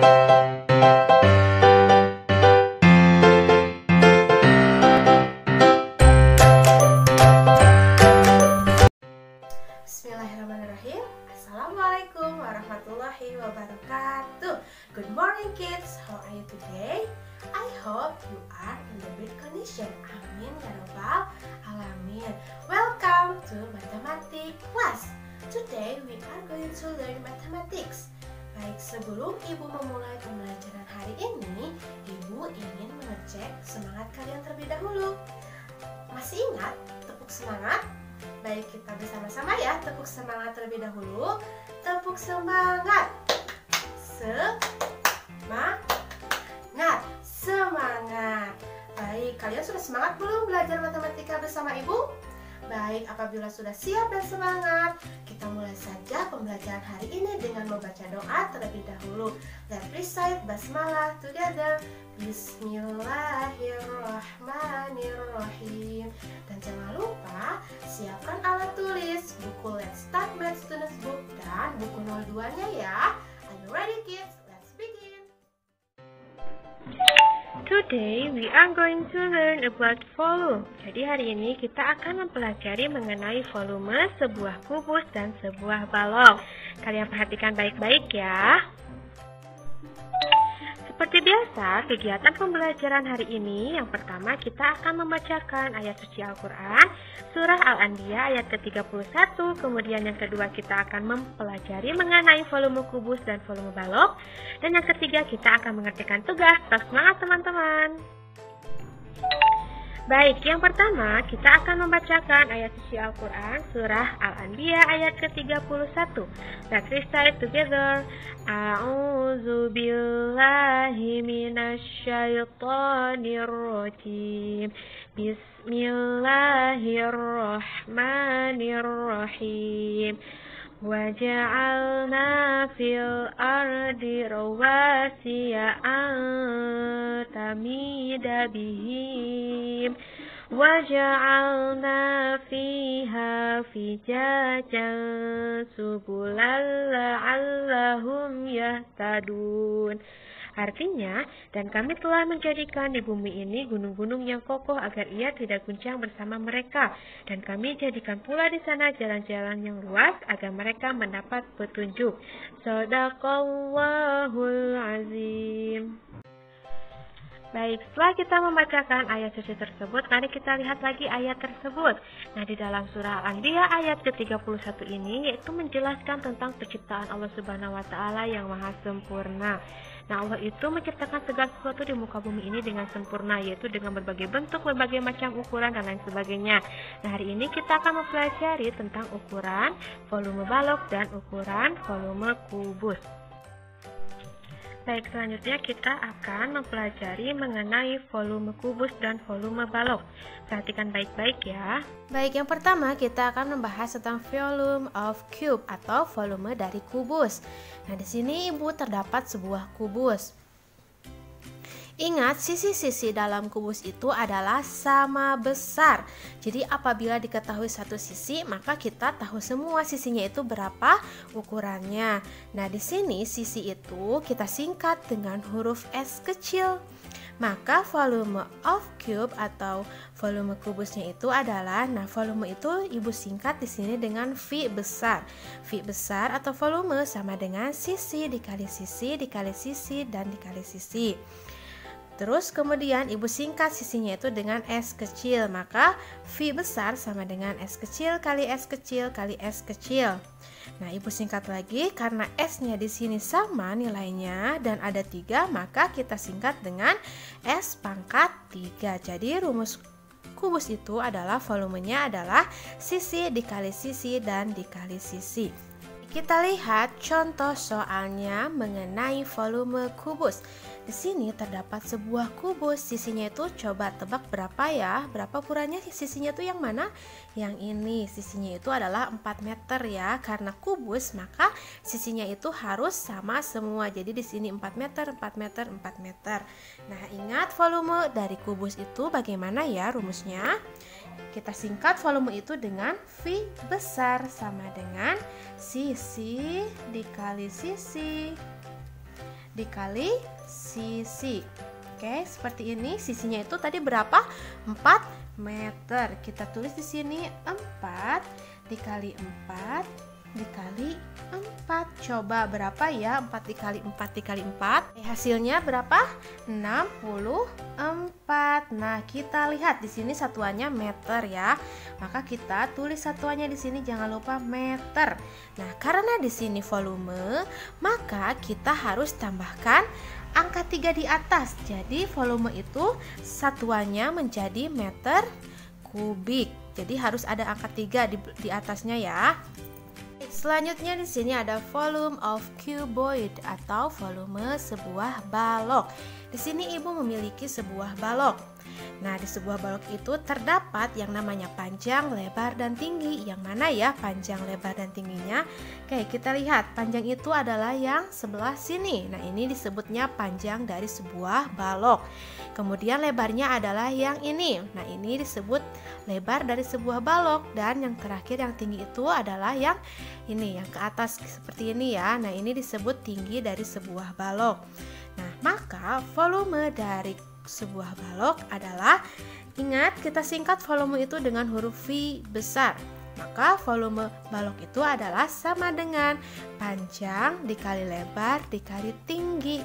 Bismillahirrahmanirrahim. Assalamualaikum warahmatullahi wabarakatuh. Good morning kids, how are you today? I hope you are in the good condition. Amin ya rabbal alamin. Welcome to mathematics class. Today we are going to learn mathematics. Baik, sebelum ibu memulai pembelajaran hari ini, ibu ingin mengecek semangat kalian terlebih dahulu. Masih ingat tepuk semangat? Baik, kita bersama-sama ya, tepuk semangat terlebih dahulu. Tepuk semangat. Semangat. Baik, kalian sudah semangat belum belajar matematika bersama ibu? Baik, apabila sudah siap dan semangat, kita mulai saja pembelajaran hari ini dengan membaca doa terlebih dahulu. Let's recite basmalah together. Bismillahirrahmanirrahim. Dan jangan lupa siapkan alat tulis, buku Let's Start Math Students Book dan buku 02-nya ya. Are you ready kids? Let's begin. Today we are going to learn about volume. Jadi hari ini kita akan mempelajari mengenai volume sebuah kubus dan sebuah balok. Kalian perhatikan baik-baik ya. Seperti biasa, kegiatan pembelajaran hari ini, yang pertama kita akan membacakan ayat suci Al-Quran, surah Al-Anbiya ayat ke-31, kemudian yang kedua kita akan mempelajari mengenai volume kubus dan volume balok, dan yang ketiga kita akan mengerjakan tugas. Tetap semangat teman-teman! Baik, yang pertama kita akan membacakan ayat suci Al-Quran surah Al-Anbiya ayat ke-31. Let's recite together. A'udzu billahi minasyaitonir rajim. Bismillahirrahmanirrahim. وَجَعَلْنَا فِي الْأَرْضِ رَوَاسِيَ أَن تَمِيدَ بِهِمْ وَجَعَلْنَا فِيهَا فِجَاجًا سُبُلًا لَعَلَّهُمْ يَهْتَدُونَ. Artinya, dan kami telah menjadikan di bumi ini gunung-gunung yang kokoh agar ia tidak guncang bersama mereka. Dan kami jadikan pula di sana jalan-jalan yang luas agar mereka mendapat petunjuk. Shadaqallahul azim. Baik, setelah kita membacakan ayat suci tersebut, mari kita lihat lagi ayat tersebut. Nah, di dalam surah Al-Anbiya ayat ke-31 ini yaitu menjelaskan tentang penciptaan Allah Subhanahu wa taala yang maha sempurna. Nah, Allah itu menciptakan segala sesuatu di muka bumi ini dengan sempurna, yaitu dengan berbagai bentuk, berbagai macam ukuran, dan lain sebagainya. Nah, hari ini kita akan mempelajari tentang ukuran volume balok dan ukuran volume kubus. Baik, selanjutnya kita akan mempelajari mengenai volume kubus dan volume balok. Perhatikan baik-baik ya. Baik, yang pertama kita akan membahas tentang volume of cube atau volume dari kubus. Nah, di sini ibu terdapat sebuah kubus. Ingat, sisi-sisi dalam kubus itu adalah sama besar. Jadi apabila diketahui satu sisi, maka kita tahu semua sisinya itu berapa ukurannya. Nah, di sini sisi itu kita singkat dengan huruf S kecil. Maka volume of cube atau volume kubusnya itu adalah, nah volume itu ibu singkat di sini dengan V besar. V besar atau volume sama dengan sisi dikali sisi dikali sisi dan dikali sisi. Terus kemudian ibu singkat sisinya itu dengan S kecil, maka V besar sama dengan S kecil kali S kecil kali S kecil. Nah, ibu singkat lagi karena S-nya di sini sama nilainya dan ada 3, maka kita singkat dengan S pangkat 3. Jadi rumus kubus itu adalah volumenya adalah sisi dikali sisi dan dikali sisi. Kita lihat contoh soalnya mengenai volume kubus. Di sini terdapat sebuah kubus, sisinya itu coba tebak berapa ya? Berapa ukurannya sisinya itu yang mana? Yang ini, sisinya itu adalah 4 meter ya. Karena kubus, maka sisinya itu harus sama semua. Jadi di sini 4 meter, 4 meter, 4 meter. Nah, ingat volume dari kubus itu bagaimana ya rumusnya? Kita singkat volume itu dengan V besar sama dengan sisi dikali sisi. dikali sisi. Oke, seperti ini. Sisinya itu tadi berapa? 4 meter. Kita tulis di sini 4 dikali 4 dikali 4. Coba berapa ya? 4 dikali 4 dikali 4. Hasilnya berapa? 64. Nah, kita lihat di sini satuannya meter ya. Maka kita tulis satuannya di sini, jangan lupa meter. Nah, karena di sini volume, maka kita harus tambahkan angka 3 di atas. Jadi volume itu satuannya menjadi meter kubik. Jadi harus ada angka 3 di atasnya ya. Selanjutnya di sini ada volume of cuboid atau volume sebuah balok. Di sini ibu memiliki sebuah balok. Nah, di sebuah balok itu terdapat yang namanya panjang, lebar, dan tinggi. Yang mana ya panjang, lebar, dan tingginya? Oke, kita lihat. Panjang itu adalah yang sebelah sini. Nah, ini disebutnya panjang dari sebuah balok. Kemudian lebarnya adalah yang ini. Nah, ini disebut lebar dari sebuah balok. Dan yang terakhir yang tinggi itu adalah yang ini, yang ke atas seperti ini ya. Nah, ini disebut tinggi dari sebuah balok. Nah, maka volume dari sebuah balok adalah, ingat kita singkat volume itu dengan huruf V besar. Maka volume balok itu adalah sama dengan panjang dikali lebar dikali tinggi.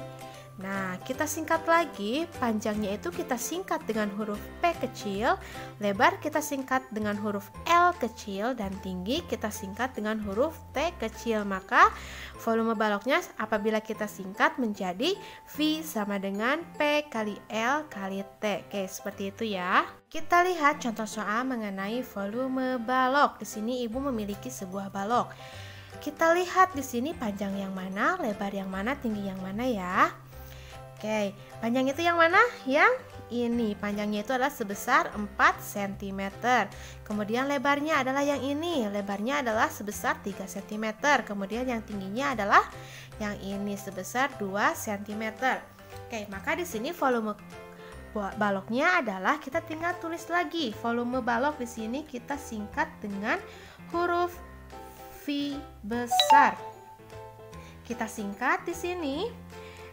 Nah, kita singkat lagi, panjangnya itu kita singkat dengan huruf P kecil, lebar kita singkat dengan huruf L kecil, dan tinggi kita singkat dengan huruf T kecil. Maka volume baloknya apabila kita singkat menjadi V sama dengan P kali L kali T. Oke, seperti itu ya. Kita lihat contoh soal mengenai volume balok. Di sini ibu memiliki sebuah balok. Kita lihat di sini panjang yang mana, lebar yang mana, tinggi yang mana ya. Oke, panjang itu yang mana? Yang ini. Panjangnya itu adalah sebesar 4 cm. Kemudian lebarnya adalah yang ini. Lebarnya adalah sebesar 3 cm. Kemudian yang tingginya adalah yang ini sebesar 2 cm. Oke, maka di sini volume baloknya adalah, kita tinggal tulis lagi. Volume balok di sini kita singkat dengan huruf V besar. Kita singkat di sini.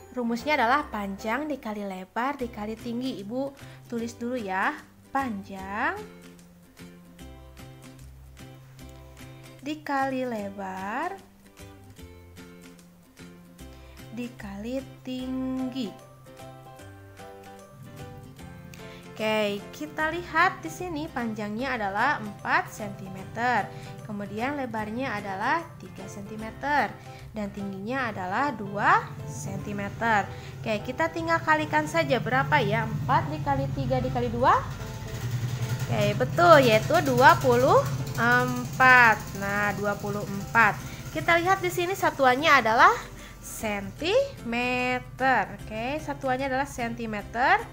Rumusnya adalah panjang dikali lebar dikali tinggi. Ibu tulis dulu ya. Panjang dikali lebar dikali tinggi. Oke, kita lihat di sini panjangnya adalah 4 cm. Kemudian lebarnya adalah 3 cm. Dan tingginya adalah 2 cm. Oke, kita tinggal kalikan saja berapa ya? 4 dikali 3 dikali 2. Oke, betul, yaitu 24. Nah, 24. Kita lihat di sini satuannya adalah sentimeter. Oke, satuannya adalah sentimeter.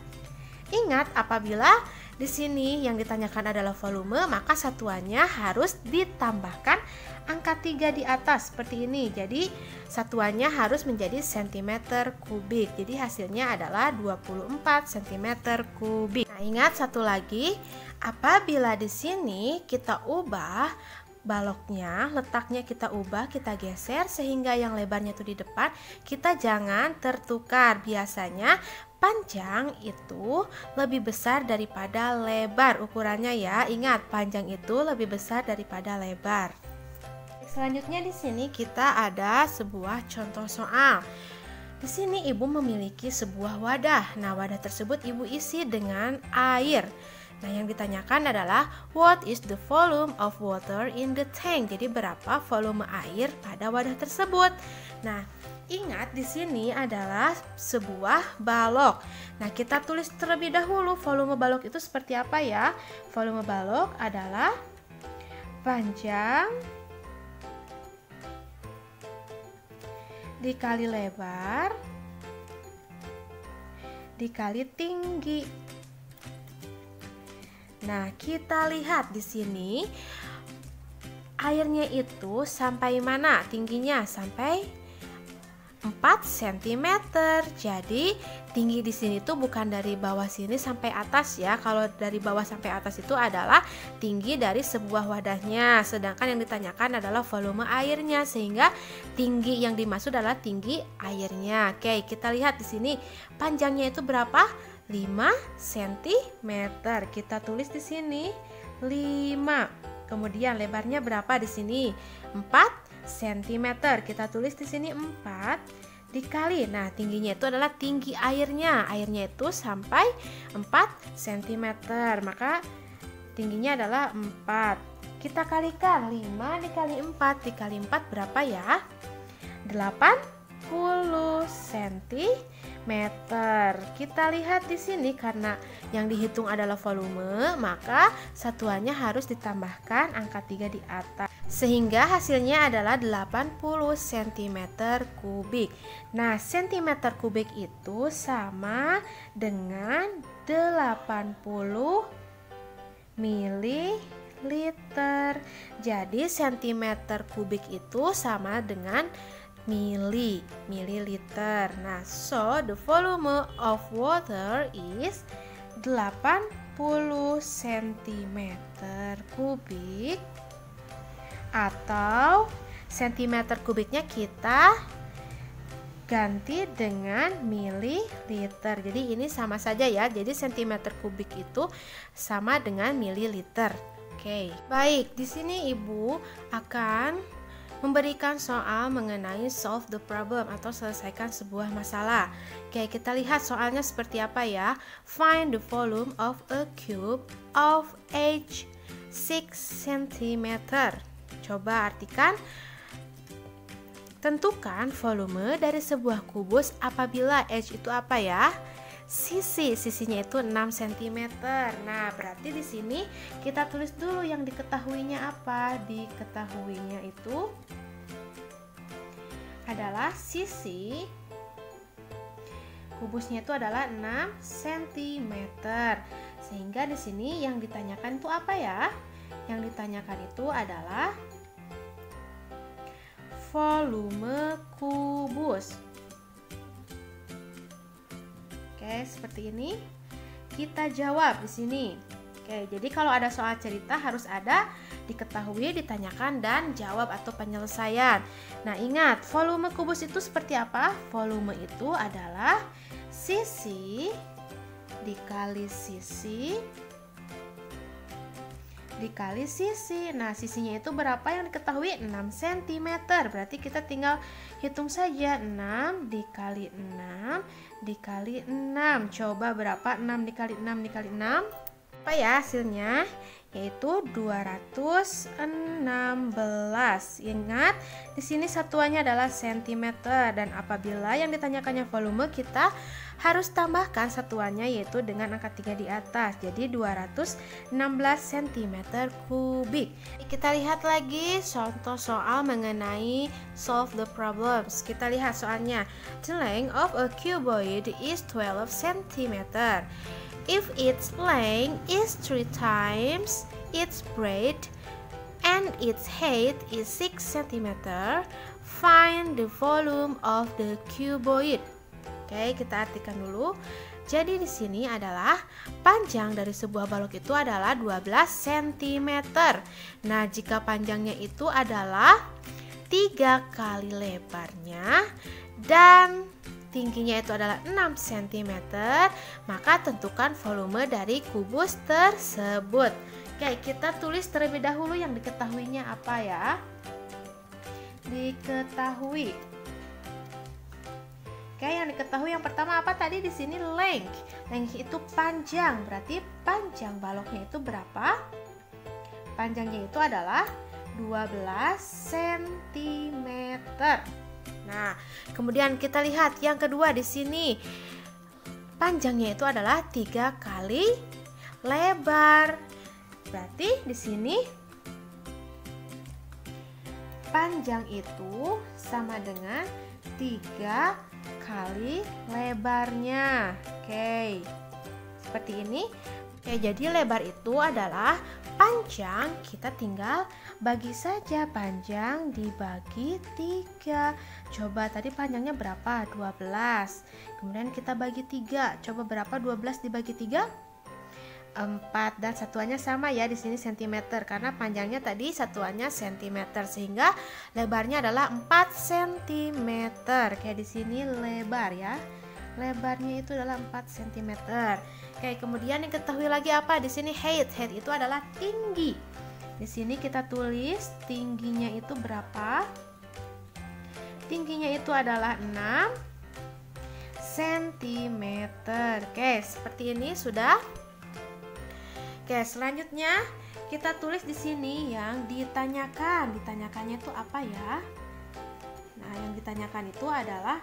Ingat, apabila di sini yang ditanyakan adalah volume, maka satuannya harus ditambahkan angka 3 di atas seperti ini. Jadi satuannya harus menjadi cm kubik. Jadi hasilnya adalah 24 cm kubik. Nah, ingat satu lagi, apabila di sini kita ubah baloknya, letaknya kita ubah, kita geser sehingga yang lebarnya itu di depan, kita jangan tertukar. Biasanya panjang itu lebih besar daripada lebar ukurannya ya. Ingat, panjang itu lebih besar daripada lebar. Selanjutnya di sini kita ada sebuah contoh soal. Di sini ibu memiliki sebuah wadah. Nah, wadah tersebut ibu isi dengan air. Nah, yang ditanyakan adalah what is the volume of water in the tank? Jadi berapa volume air pada wadah tersebut? Nah, ingat di sini adalah sebuah balok. Nah, kita tulis terlebih dahulu volume balok itu seperti apa ya? Volume balok adalah panjang dikali lebar dikali tinggi. Nah, kita lihat di sini airnya itu sampai mana tingginya? Sampai 4 cm. Jadi tinggi di sini tuh bukan dari bawah sini sampai atas ya. Kalau dari bawah sampai atas itu adalah tinggi dari sebuah wadahnya. Sedangkan yang ditanyakan adalah volume airnya, sehingga tinggi yang dimaksud adalah tinggi airnya. Oke, kita lihat di sini panjangnya itu berapa? 5 cm. Kita tulis di sini 5. Kemudian lebarnya berapa di sini? 4 cm. Kita tulis di sini 4 dikali. Nah, tingginya itu adalah tinggi airnya. Airnya itu sampai 4 cm. Maka tingginya adalah 4. Kita kalikan 5 dikali 4 dikali 4 berapa ya? 80 cm. Kita lihat di sini karena yang dihitung adalah volume, maka satuannya harus ditambahkan angka 3 di atas. Sehingga hasilnya adalah 80 cm kubik. Nah, cm kubik itu sama dengan 80 mililiter. Jadi cm kubik itu sama dengan mililiter. Nah, so the volume of water is 80 cm kubik, atau cm kubiknya kita ganti dengan mililiter. Jadi ini sama saja ya. Jadi cm kubik itu sama dengan mililiter. Oke. Baik, di sini Ibu akan memberikan soal mengenai solve the problem atau selesaikan sebuah masalah. Oke, kita lihat soalnya seperti apa ya. Find the volume of a cube of age 6 cm. Coba artikan. Tentukan volume dari sebuah kubus apabila age itu apa ya? Sisinya itu 6 cm. Nah, berarti di sini kita tulis dulu yang diketahuinya apa. Diketahuinya itu adalah sisi kubusnya itu adalah 6 cm. Sehingga di sini yang ditanyakan itu apa ya? Yang ditanyakan itu adalah volume kubus. Oke, seperti ini. Kita jawab di sini. Oke, jadi kalau ada soal cerita harus ada diketahui, ditanyakan, dan jawab atau penyelesaian. Nah, ingat, volume kubus itu seperti apa? Volume itu adalah sisi dikali sisi dikali sisi. Nah, sisinya itu berapa yang diketahui? 6 cm. Berarti kita tinggal hitung saja. 6 dikali 6 dikali 6. Coba berapa? 6 dikali 6 dikali 6. Apa ya hasilnya? Yaitu 216. Ingat, di sini satuannya adalah cm, dan apabila yang ditanyakannya volume, kita harus tambahkan satuannya yaitu dengan angka 3 di atas. Jadi 216 cm kubik. Kita lihat lagi contoh soal mengenai solve the problems. Kita lihat soalnya. The length of a cuboid is 12 cm. If its length is 3 times its breadth and its height is 6 cm, find the volume of the cuboid. Oke, kita artikan dulu. Jadi di sini adalah panjang dari sebuah balok itu adalah 12 cm. Nah, jika panjangnya itu adalah 3 kali lebarnya dan tingginya itu adalah 6 cm, maka tentukan volume dari kubus tersebut. Oke, kita tulis terlebih dahulu yang diketahuinya apa ya. Diketahui. Oke, yang diketahui yang pertama apa tadi di sini? Length. Length itu panjang, berarti panjang baloknya itu berapa? Panjangnya itu adalah 12 cm. Nah, kemudian kita lihat yang kedua di sini. Panjangnya itu adalah 3 kali lebar. Berarti di sini panjang itu sama dengan 3 kali lebarnya. Oke, seperti ini. Oke, jadi lebar itu adalah Panjang kita tinggal bagi saja, panjang dibagi 3. Coba tadi panjangnya berapa? 12. Kemudian kita bagi 3. Coba berapa 12 dibagi 3? 4, dan satuannya sama ya, di sini cm karena panjangnya tadi satuannya cm, sehingga lebarnya adalah 4 cm. Kayak di sini lebar ya. Lebarnya itu adalah 4 cm. Oke, kemudian yang ketahui lagi apa? Di sini height. Height itu adalah tinggi. Di sini kita tulis tingginya itu berapa? Tingginya itu adalah 6 cm. Oke, seperti ini sudah. Oke, selanjutnya kita tulis di sini yang ditanyakan. Ditanyakannya itu apa ya? Nah, yang ditanyakan itu adalah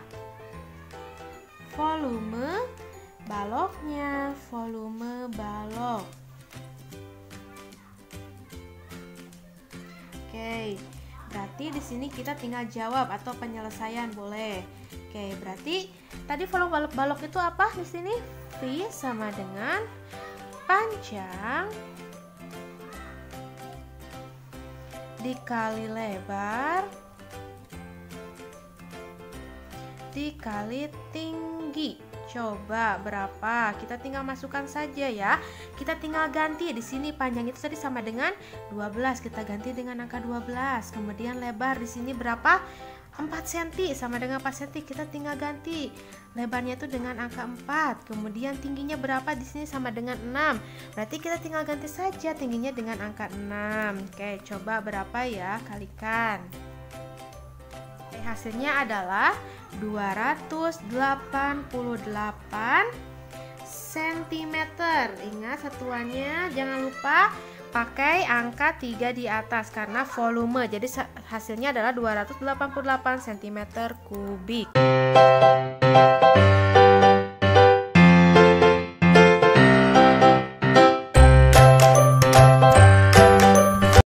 volume baloknya, volume balok. Oke, berarti di sini kita tinggal jawab atau penyelesaian boleh. Oke, berarti tadi volume balok itu apa di sini? V sama dengan panjang dikali lebar dikali tinggi. Coba berapa? Kita tinggal masukkan saja ya. Kita tinggal ganti. Di sini panjang itu tadi sama dengan 12. Kita ganti dengan angka 12. Kemudian lebar di sini berapa? 4 cm sama dengan 4 cm. Kita tinggal ganti. Lebarnya itu dengan angka 4. Kemudian tingginya berapa? Di sini sama dengan 6. Berarti kita tinggal ganti saja tingginya dengan angka 6. Oke, coba berapa ya? Kalikan. Oke, hasilnya adalah 288 cm. Ingat satuannya, jangan lupa pakai angka 3 di atas karena volume. Jadi hasilnya adalah 288 cm kubik.